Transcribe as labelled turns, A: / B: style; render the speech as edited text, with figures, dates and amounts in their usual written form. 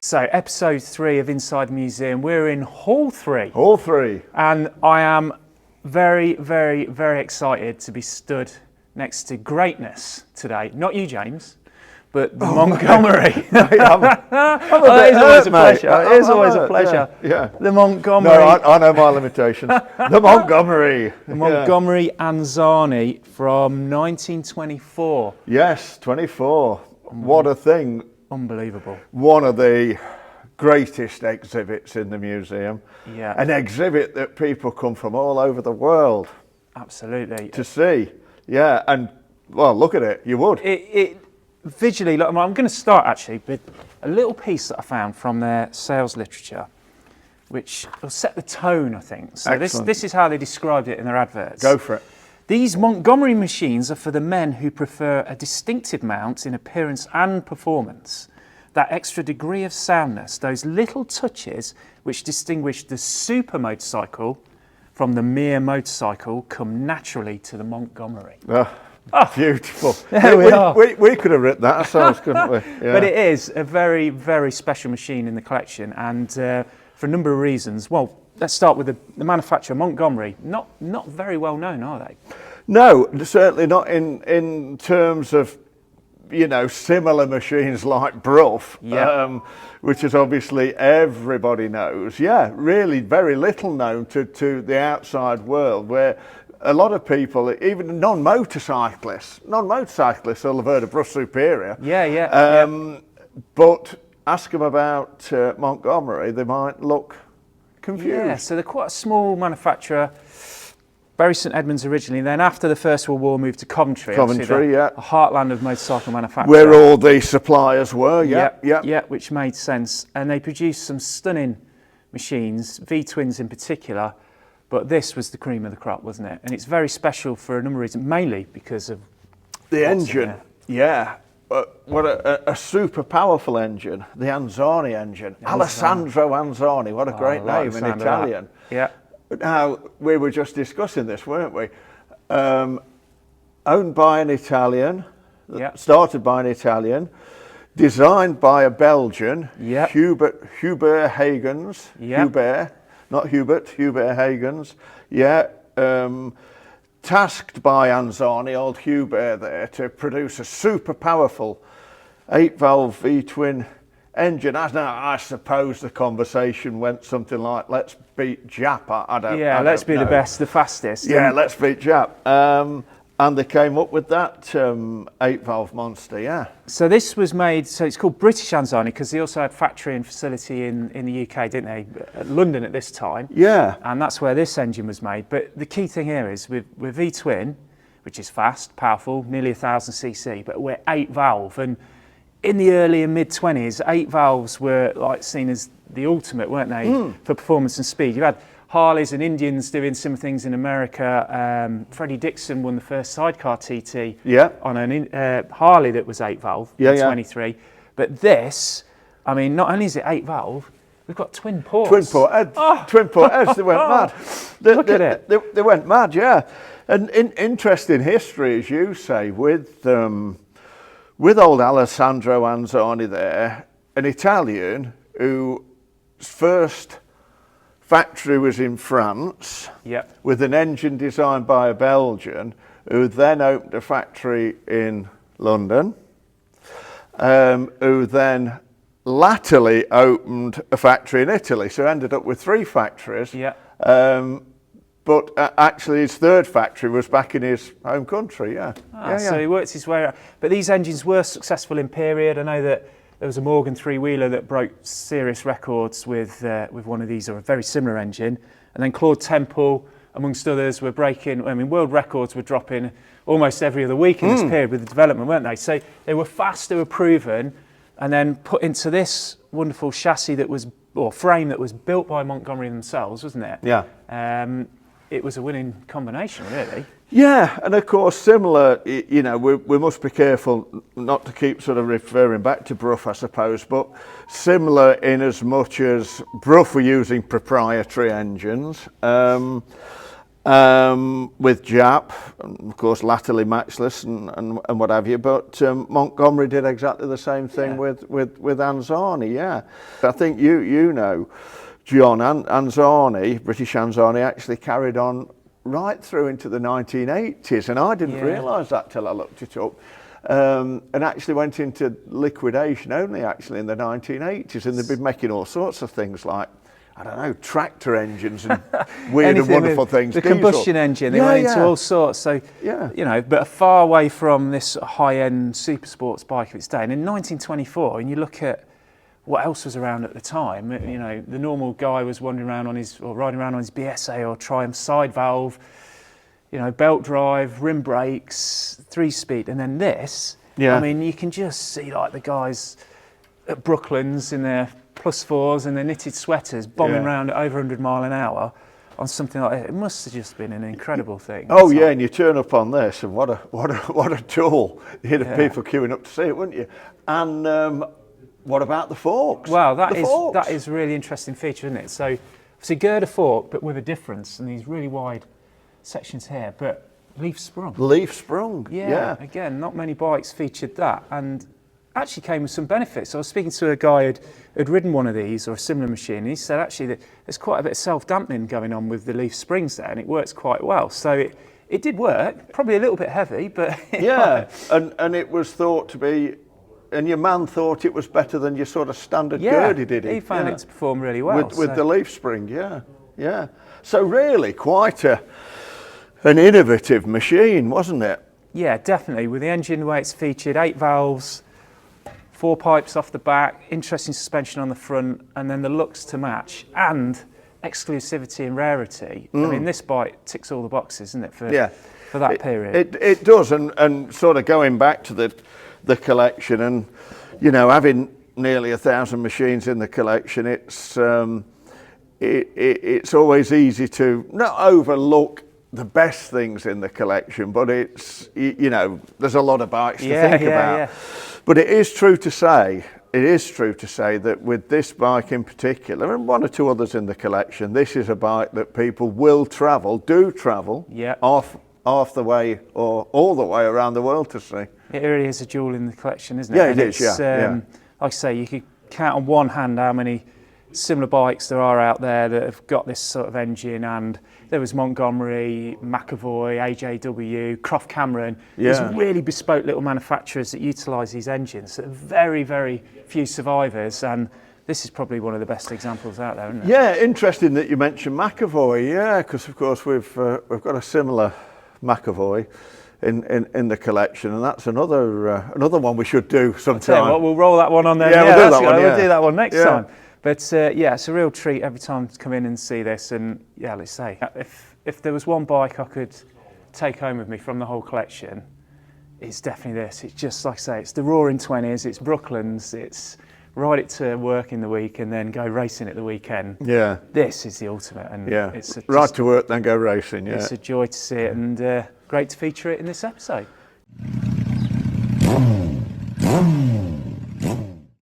A: So, episode 3 of Inside the Museum, we're in Hall 3.
B: Hall 3.
A: And I am very, very, very excited to be stood next to greatness today. Not you, James, but the Montgomery.
B: It
A: is always a pleasure. It is always a pleasure.
B: Yeah.
A: The Montgomery.
B: No, I know my limitations. The Montgomery.
A: The Montgomery-Anzani from 1924.
B: Yes, 24. What a thing.
A: Unbelievable.
B: One of the greatest exhibits in the museum.
A: Yeah.
B: An exhibit that people come from all over the world.
A: Absolutely.
B: To see. Yeah, and well, look at it. You would.
A: It visually, look, I'm going to start actually with a little piece that I found from their sales literature, which will set the tone, I think. So this is how they described it in their adverts.
B: Go for it.
A: These Montgomery machines are for the men who prefer a distinctive mount in appearance and performance. That extra degree of soundness, those little touches which distinguish the super motorcycle from the mere motorcycle, come naturally to the Montgomery.
B: Beautiful.
A: There we are.
B: We could have written that ourselves, couldn't we? Yeah.
A: But it is a very, very special machine in the collection, and for a number of reasons. Well, let's start with the manufacturer, Montgomery. Not very well known, are they?
B: No, certainly not in terms of, you know, similar machines like Brough, which is obviously everybody knows. Yeah, really very little known to the outside world, where a lot of people, even non-motorcyclists will have heard of Brough Superior. But ask them about Montgomery, they might look confused.
A: Yeah, so they're quite a small manufacturer. Bury St Edmunds originally, then after the First World War moved to Coventry.
B: Yeah.
A: A heartland of motorcycle manufacturing.
B: Where all the suppliers were, yeah,
A: which made sense. And they produced some stunning machines, V-twins in particular, but this was the cream of the crop, wasn't it? And it's very special for a number of reasons, mainly because of
B: the engine. Yeah. What a super powerful engine, the Anzani engine. Alessandro Anzani, what a great name in Italian.
A: Yeah.
B: Now, we were just discussing this, weren't we? Owned by an Italian, started by an Italian, designed by a Belgian, Hubert Hagens. Hubert, not Hubert, Hubert Hagens. Tasked by Anzani, old Hubert there, to produce a super powerful 8-valve V-twin engine. Now, I suppose the conversation went something like, let's beat Jap. I don't know.
A: Let's be the best, the fastest.
B: Yeah, let's beat Jap. And they came up with that 8-valve monster, yeah.
A: So this was made, so it's called British Anzani, because they also had factory and facility in the UK, didn't they? London at this time.
B: Yeah.
A: And that's where this engine was made. But the key thing here is with V-twin, which is fast, powerful, nearly 1,000cc, but we're 8-valve. And in the early and mid-20s, 8 valves were like seen as the ultimate, weren't they, for performance and speed. You had Harleys and Indians doing similar things in America. Freddie Dixon won the first sidecar TT on a Harley that was 8-valve in 23. But this, I mean, not only is it 8-valve, we've got twin ports.
B: Twin port heads, they went mad.
A: Look at it.
B: They went mad, yeah. And interesting history, as you say, with old Alessandro Anzani there, an Italian whose first factory was in France, with an engine designed by a Belgian, who then opened a factory in London, who then latterly opened a factory in Italy, so ended up with 3 factories. But actually his third factory was back in his home country,
A: So he worked his way around. But these engines were successful in period. I know that there was a Morgan three-wheeler that broke serious records with one of these, or a very similar engine. And then Claude Temple, amongst others, were breaking, I mean, world records were dropping almost every other week in this period with the development, weren't they? So they were fast, they were proven, and then put into this wonderful chassis that was, or frame that was built by Montgomery themselves, wasn't it?
B: Yeah.
A: It was a winning combination, really.
B: Yeah, and of course, similar, you know, we must be careful not to keep sort of referring back to Brough, I suppose, but similar in as much as Brough were using proprietary engines, with Jap, and of course latterly matchless and what have you. But Montgomery did exactly the same thing with Anzani. Yeah, I think you know, John Anzani, British Anzani, actually carried on right through into the 1980s, and I didn't realise that till I looked it up. And actually went into liquidation only actually in the 1980s, and they've been making all sorts of things like, I don't know, tractor engines and weird and wonderful things.
A: The
B: Diesel.
A: combustion engine, they went into all sorts. So, you know, but far away from this high-end super sports bike of its day. And in 1924, and you look at what else was around at the time, you know, the normal guy was wandering around on his, or riding around on his BSA or Triumph side valve, you know, belt drive, rim brakes, 3-speed, and then this. I mean, you can just see like the guys at Brooklands in their +4s and their knitted sweaters bombing around at over 100 mile an hour on something like that. It must have just been an incredible thing.
B: Oh yeah, and you turn up on this, and what a tool! You'd have people queuing up to see it, wouldn't you? And what about the forks?
A: Well, that is a really interesting feature, isn't it? So, obviously girder fork, but with a difference, and these really wide sections here, but leaf sprung.
B: Leaf sprung.
A: Yeah. Again, not many bikes featured that, and actually came with some benefits. I was speaking to a guy who'd ridden one of these or a similar machine, and he said actually that there's quite a bit of self-dampening going on with the leaf springs there, and it works quite well. So it did work, probably a little bit heavy, but
B: and it was thought to be, and your man thought it was better than your sort of standard girdy, did he?
A: He found it to perform really well.
B: With the leaf spring, yeah. So really quite an innovative machine, wasn't it?
A: Yeah, definitely. With the engine, the way it's featured, 8 valves, 4 pipes off the back, interesting suspension on the front, and then the looks to match, and exclusivity and rarity. I mean, this bike ticks all the boxes, isn't it, for that period?
B: It does, and sort of going back to the collection, and you know, having nearly 1,000 machines in the collection, it's always easy to not overlook the best things in the collection, but it's, you know, there's a lot of bikes to think about. But it is true to say that with this bike in particular, and 1 or 2 others in the collection, this is a bike that people do travel half the way or all the way around the world to see.
A: It really is a jewel in the collection, isn't it?
B: Yeah, it is,
A: like I say, you could count on one hand how many similar bikes there are out there that have got this sort of engine, and there was Montgomery, McAvoy, AJW, Croft Cameron. There's really bespoke little manufacturers that utilise these engines. Very, very few survivors, and this is probably one of the best examples out there, isn't it?
B: Yeah, interesting that you mentioned McAvoy, because of course we've got a similar McAvoy in the collection, and that's another one we should do sometime.
A: We'll roll that one on there.
B: Yeah, we'll do that one.
A: We'll do that one next time. But it's a real treat every time to come in and see this. And yeah, let's say, if there was one bike I could take home with me from the whole collection, it's definitely this. It's just like I say, it's the roaring 20s, it's Brooklands, it's ride it to work in the week and then go racing at the weekend.
B: Yeah.
A: This is the ultimate. And
B: it's ride to work, then go racing. Yeah.
A: It's a joy to see it, and great to feature it in this episode.